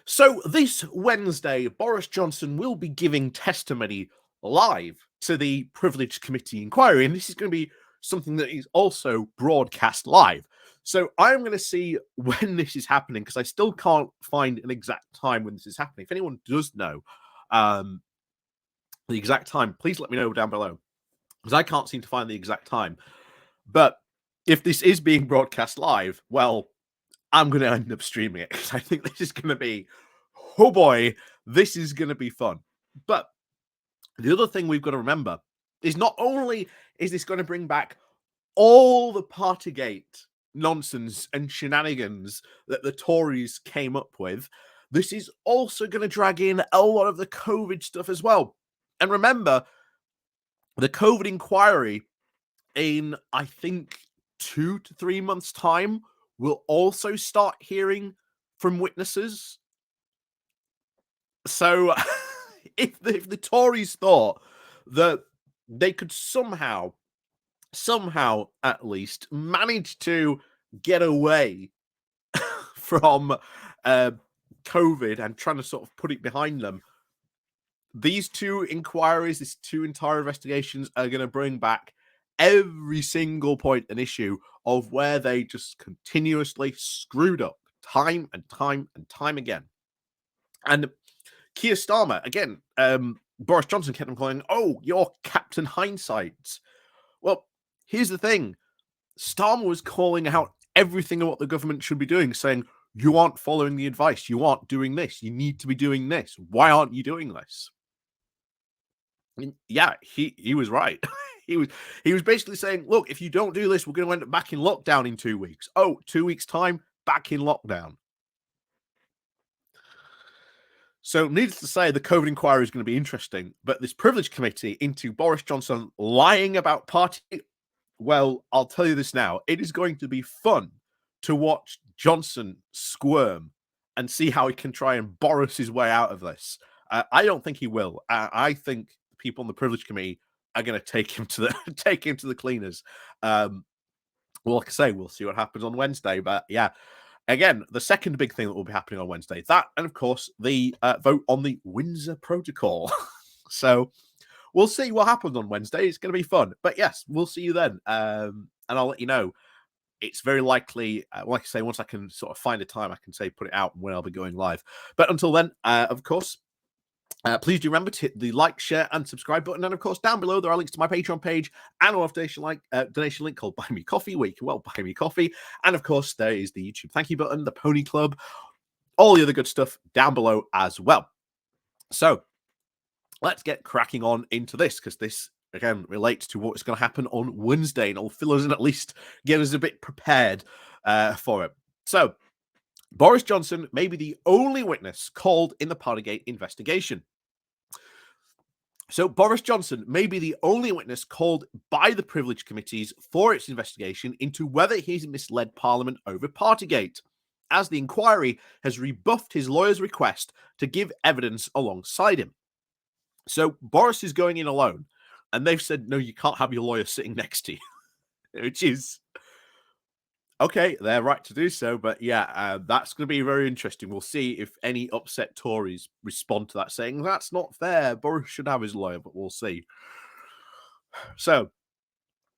So this Wednesday, Boris Johnson will be giving testimony live to the Privilege Committee inquiry, and this is going to be something that is also broadcast live. So I'm going to see when this is happening because I still can't find an exact time when this is happening. If anyone does know the exact time, please let me know down below because I can't seem to find the exact time. But if this is being broadcast live, well, I'm going to end up streaming it because I think this is going to be, oh boy, this is going to be fun. But the other thing we've got to remember is not only is this going to bring back all the Partygate nonsense and shenanigans that the Tories came up with, this is also going to drag in a lot of the COVID stuff as well. And remember, the COVID inquiry in, I think, 2 to 3 months' time will also start hearing from witnesses. So if the Tories thought that they could somehow at least manage to get away from COVID and trying to sort of put it behind them, these two inquiries, these two entire investigations are going to bring back every single point and issue of where they just continuously screwed up time and time and time again. And Keir Starmer, again, Boris Johnson kept on calling, oh, you're Captain Hindsight. Well, here's the thing. Starmer was calling out everything of what the government should be doing, saying, you aren't following the advice. You aren't doing this. You need to be doing this. Why aren't you doing this? And yeah, he was right. He was basically saying, look, if you don't do this, we're going to end up back in lockdown in 2 weeks. Oh, 2 weeks' time, back in lockdown. So needless to say, the COVID inquiry is going to be interesting, but this privilege committee into Boris Johnson lying about party, well, I'll tell you this now, it is going to be fun to watch Johnson squirm and see how he can try and Boris his way out of this. I don't think he will. I think people on the privilege committee are going to take him to the cleaners. Well, like I say, we'll see what happens on Wednesday, but yeah. Again, the second big thing that will be happening on Wednesday, that, and of course, the vote on the Windsor Protocol. So we'll see what happens on Wednesday. It's going to be fun. But yes, we'll see you then. And I'll let you know. It's very likely, like I say, once I can sort of find a time, I can say put it out when I'll be going live. But until then, of course, please do remember to hit the like, share, and subscribe button. And of course, down below, there are links to my Patreon page and a donation link called Buy Me Coffee, where you can, well, buy me coffee. And of course, there is the YouTube thank you button, the Pony Club, all the other good stuff down below as well. So let's get cracking on into this, because this, again, relates to what's going to happen on Wednesday, and it'll fill us in, at least get us a bit prepared for it. So Boris Johnson may be the only witness called in the Partygate investigation. So Boris Johnson may be the only witness called by the Privilege Committees for its investigation into whether he's misled Parliament over Partygate, as the inquiry has rebuffed his lawyer's request to give evidence alongside him. So Boris is going in alone, and they've said, no, you can't have your lawyer sitting next to you, which is... okay, they're right to do so, but yeah, that's going to be very interesting. We'll see if any upset Tories respond to that, saying, that's not fair, Boris should have his lawyer, but we'll see. So,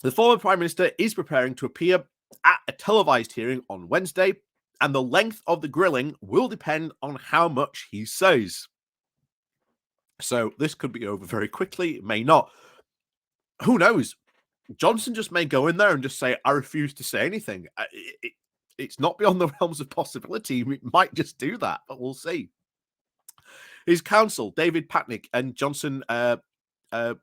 the former Prime Minister is preparing to appear at a televised hearing on Wednesday, and the length of the grilling will depend on how much he says. So, this could be over very quickly, it may not. Who knows? Johnson just may go in there and just say, I refuse to say anything. It's not beyond the realms of possibility. He might just do that, but we'll see. His counsel, David Patnick and Johnson Pobjoy, I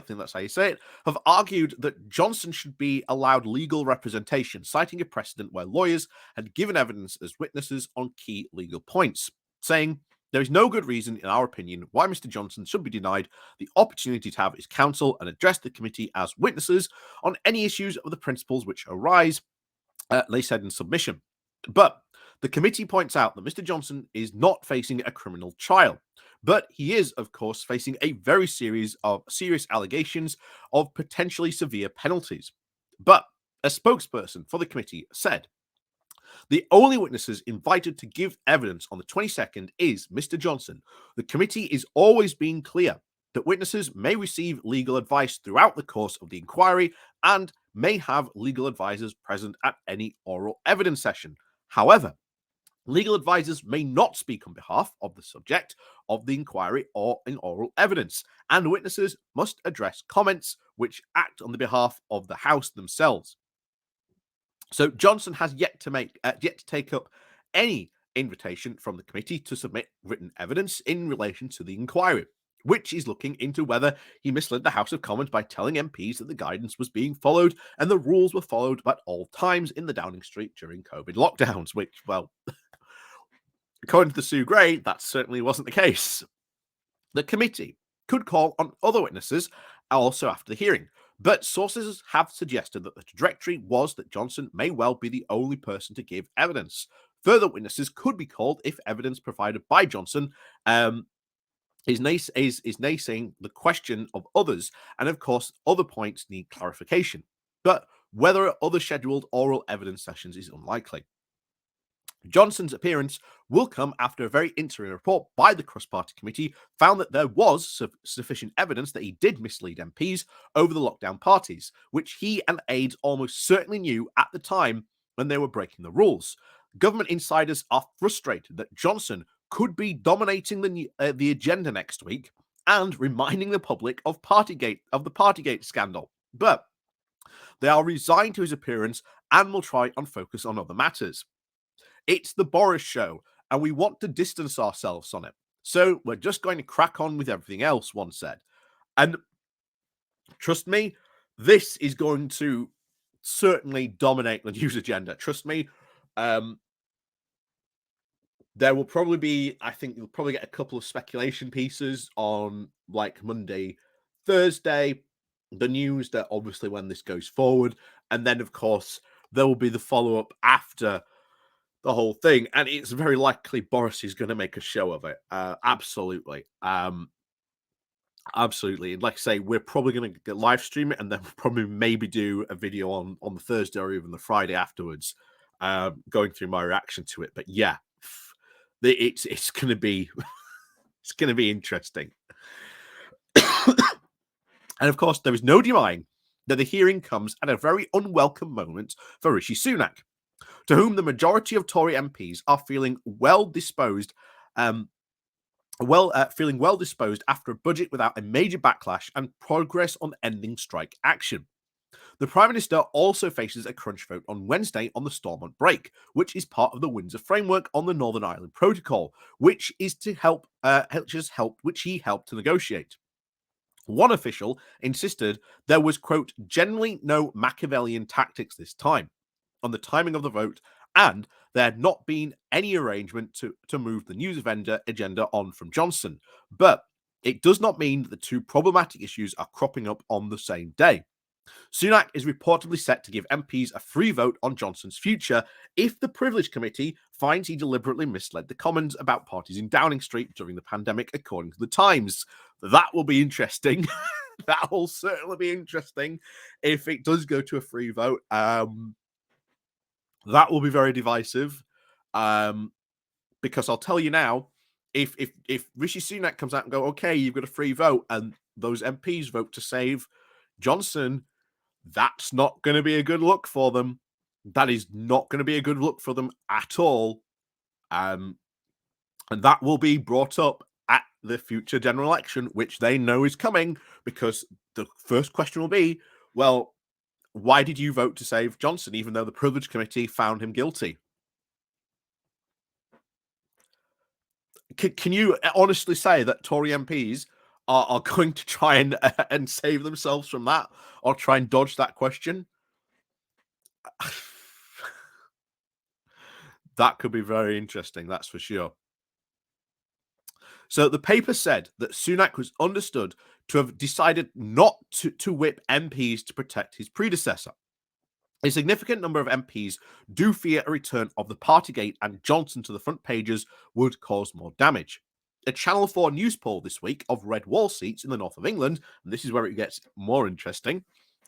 think that's how you say it, have argued that Johnson should be allowed legal representation, citing a precedent where lawyers had given evidence as witnesses on key legal points, saying, there is no good reason, in our opinion, why Mr. Johnson should be denied the opportunity to have his counsel and address the committee as witnesses on any issues of the principles which arise, they said in submission. But the committee points out that Mr. Johnson is not facing a criminal trial, but he is, of course, facing a very serious allegations of potentially severe penalties. But a spokesperson for the committee said, The only witnesses invited to give evidence on the 22nd is Mr. Johnson. The committee is always being clear that witnesses may receive legal advice throughout the course of the inquiry and may have legal advisors present at any oral evidence session. However, legal advisors may not speak on behalf of the subject of the inquiry or in oral evidence, and witnesses must address comments which act on the behalf of the House themselves. So Johnson has yet to take up any invitation from the committee to submit written evidence in relation to the inquiry, which is looking into whether he misled the House of Commons by telling MPs that the guidance was being followed and the rules were followed at all times in the Downing Street during COVID lockdowns, which, well, according to the Sue Gray, that certainly wasn't the case. The committee could call on other witnesses also after the hearing, but sources have suggested that the trajectory was that Johnson may well be the only person to give evidence. Further witnesses could be called if evidence provided by Johnson is naysaying the question of others, and of course, other points need clarification. But whether other scheduled oral evidence sessions is unlikely. Johnson's appearance will come after a very interim report by the Cross-Party Committee found that there was sufficient evidence that he did mislead MPs over the lockdown parties, which he and aides almost certainly knew at the time when they were breaking the rules. Government insiders are frustrated that Johnson could be dominating the agenda next week and reminding the public of the Partygate scandal. But they are resigned to his appearance and will try and focus on other matters. It's the Boris show, and we want to distance ourselves on it. So we're just going to crack on with everything else, one said. And trust me, this is going to certainly dominate the news agenda. Trust me. There will probably be, I think you'll probably get a couple of speculation pieces on like Monday, Thursday, the news that obviously when this goes forward. And then, of course, there will be the follow-up after the whole thing, and it's very likely Boris is going to make a show of it. Absolutely. Absolutely. And like I say, we're probably going to live stream it and then probably maybe do a video on the Thursday or even the Friday afterwards, going through my reaction to it. But yeah, it's going to be it's going to be interesting. And of course, there is no denying that the hearing comes at a very unwelcome moment for Rishi Sunak, to whom the majority of Tory MPs are feeling well disposed after a budget without a major backlash and progress on ending strike action. The Prime Minister also faces a crunch vote on Wednesday on the Stormont break, which is part of the Windsor framework on the Northern Ireland Protocol, which he helped to negotiate. One official insisted there was, quote, generally no Machiavellian tactics this time on the timing of the vote, and there had not been any arrangement to move the news agenda on from Johnson. But it does not mean that the two problematic issues are cropping up on the same day. Sunak is reportedly set to give MPs a free vote on Johnson's future if the Privilege Committee finds he deliberately misled the Commons about parties in Downing Street during the pandemic, according to the Times. That will be interesting. That will certainly be interesting if it does go to a free vote. That will be very divisive, because I'll tell you now, if Rishi Sunak comes out and go, okay, you've got a free vote, and those MPs vote to save Johnson, that's not going to be a good look for them. That is not going to be a good look for them at all. And that will be brought up at the future general election, which they know is coming, because the first question will be, well, why did you vote to save Johnson, even though the Privilege Committee found him guilty? Can you honestly say that Tory MPs are going to try and save themselves from that, or try and dodge that question? That could be very interesting, that's for sure. So the paper said that Sunak was understood to have decided not to whip MPs to protect his predecessor. A significant number of MPs do fear a return of the Partygate and Johnson to the front pages would cause more damage. A Channel 4 news poll this week of red wall seats in the north of England, and this is where it gets more interesting,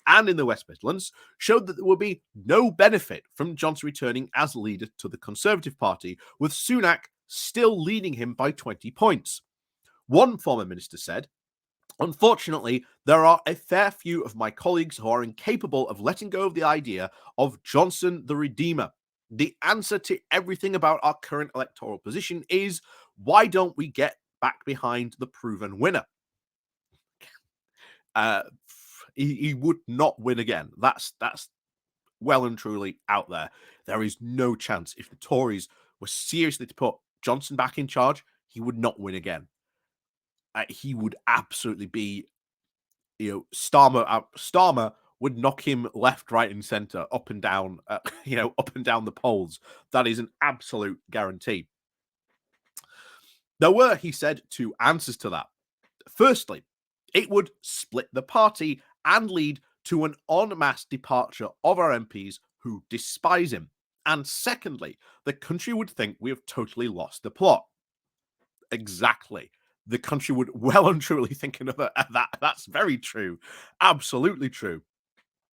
and in the West Midlands showed that there would be no benefit from Johnson returning as leader to the Conservative Party, with Sunak still leading him by 20 points. One former minister said, "Unfortunately, there are a fair few of my colleagues who are incapable of letting go of the idea of Johnson the Redeemer. The answer to everything about our current electoral position is, why don't we get back behind the proven winner?" Uh, he would not win again. That's well and truly out there. There is no chance. If the Tories were seriously to put Johnson back in charge, he would not win again. He would absolutely be, Starmer would knock him left, right, and center, up and down, up and down the polls. That is an absolute guarantee. There were, he said, two answers to that. Firstly, it would split the party and lead to an en masse departure of our MPs who despise him. And secondly, the country would think we have totally lost the plot. Exactly. The country would well and truly think another that. That's very true. Absolutely true.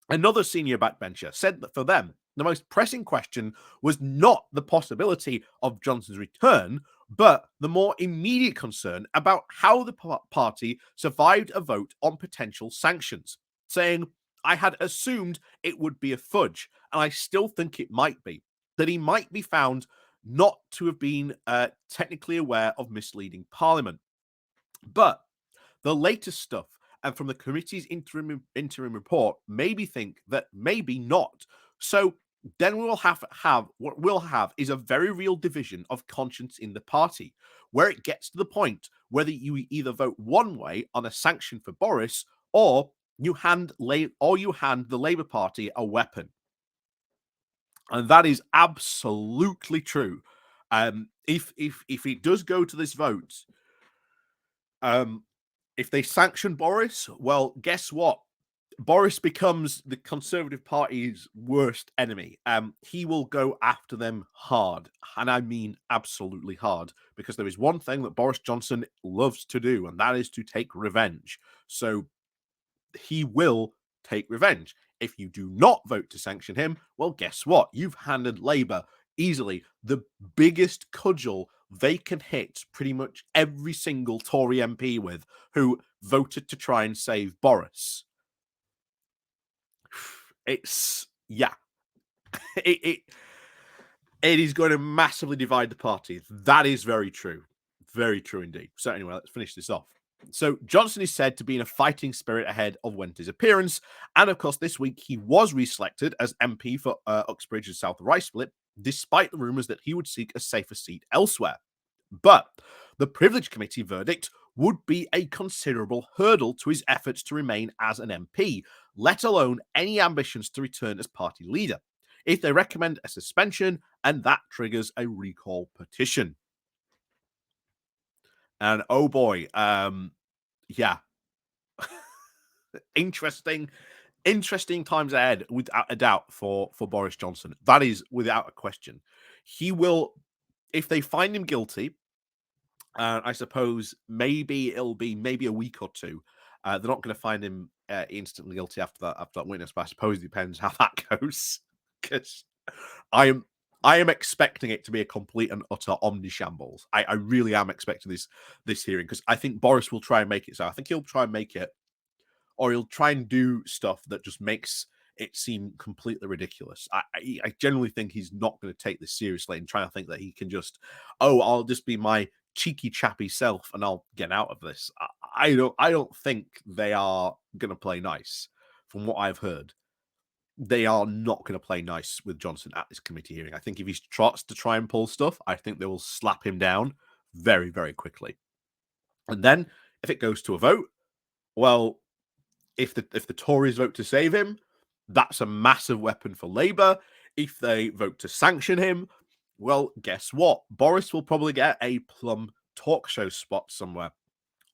Another senior backbencher said that for them, the most pressing question was not the possibility of Johnson's return, but the more immediate concern about how the party survived a vote on potential sanctions, saying, "I had assumed it would be a fudge, and I still think it might be, that he might be found not to have been technically aware of misleading Parliament. But the latest stuff and from the committee's interim report made me think that maybe not. So then what we'll have is a very real division of conscience in the party, where it gets to the point whether you either vote one way on a sanction for Boris, or you hand the Labour Party a weapon." And that is absolutely true. If it does go to this vote, if they sanction Boris, well, guess what? Boris becomes the Conservative Party's worst enemy. He will go after them hard, and I mean absolutely hard, because there is one thing that Boris Johnson loves to do, and that is to take revenge. So he will take revenge. If you do not vote to sanction him, well, guess what? You've handed Labour easily the biggest cudgel they can hit pretty much every single Tory MP with who voted to try and save Boris. It's, yeah, it is going to massively divide the party. That is very true. Very true indeed. So anyway, let's finish this off. So Johnson is said to be in a fighting spirit ahead of Wednesday's appearance. And of course, this week he was reselected as MP for Uxbridge and South Ruislip, despite the rumours that he would seek a safer seat elsewhere. But the Privilege Committee verdict would be a considerable hurdle to his efforts to remain as an MP, let alone any ambitions to return as party leader, if they recommend a suspension and that triggers a recall petition. And oh boy, yeah, interesting times ahead, without a doubt, for Boris Johnson. That is without a question. He will, if they find him guilty, I suppose maybe it'll be maybe a week or two. They're not going to find him instantly guilty after that witness, but I suppose it depends how that goes. Because I am expecting it to be a complete and utter omnishambles. I really am expecting this hearing, because I think Boris will try and make it so. I think he'll try and make it, or he'll try and do stuff that just makes it seem completely ridiculous. I generally think he's not going to take this seriously and try to think that he can just, I'll just be my cheeky chappy self and I'll get out of this. I don't think they are going to play nice. From what I've heard, they are not going to play nice with Johnson at this committee hearing. I think if he starts to try and pull stuff, I think they will slap him down very, very quickly. And then if it goes to a vote, well, if the Tories vote to save him, that's a massive weapon for Labour. If they vote to sanction him, well, guess what? Boris will probably get a plum talk show spot somewhere.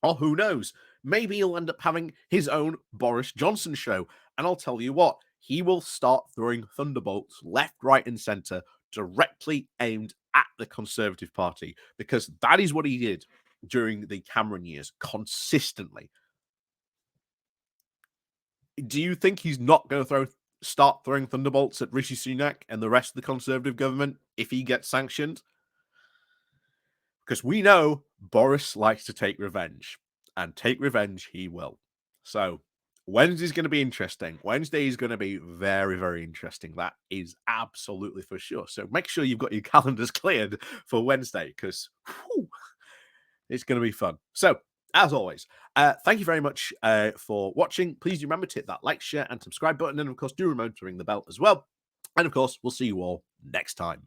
Or who knows? Maybe he'll end up having his own Boris Johnson show. And I'll tell you what, he will start throwing thunderbolts left, right, and centre, directly aimed at the Conservative Party, because that is what he did during the Cameron years consistently. Do you think he's not going to start throwing thunderbolts at Rishi Sunak and the rest of the Conservative government if he gets sanctioned? Because we know Boris likes to take revenge, and take revenge he will. So Wednesday's going to be interesting. Wednesday is going to be very, very interesting. That is absolutely for sure. So make sure you've got your calendars cleared for Wednesday, because it's going to be fun. So, as always, thank you very much for watching. Please remember to hit that like, share, and subscribe button. And of course, do remember to ring the bell as well. And of course, we'll see you all next time.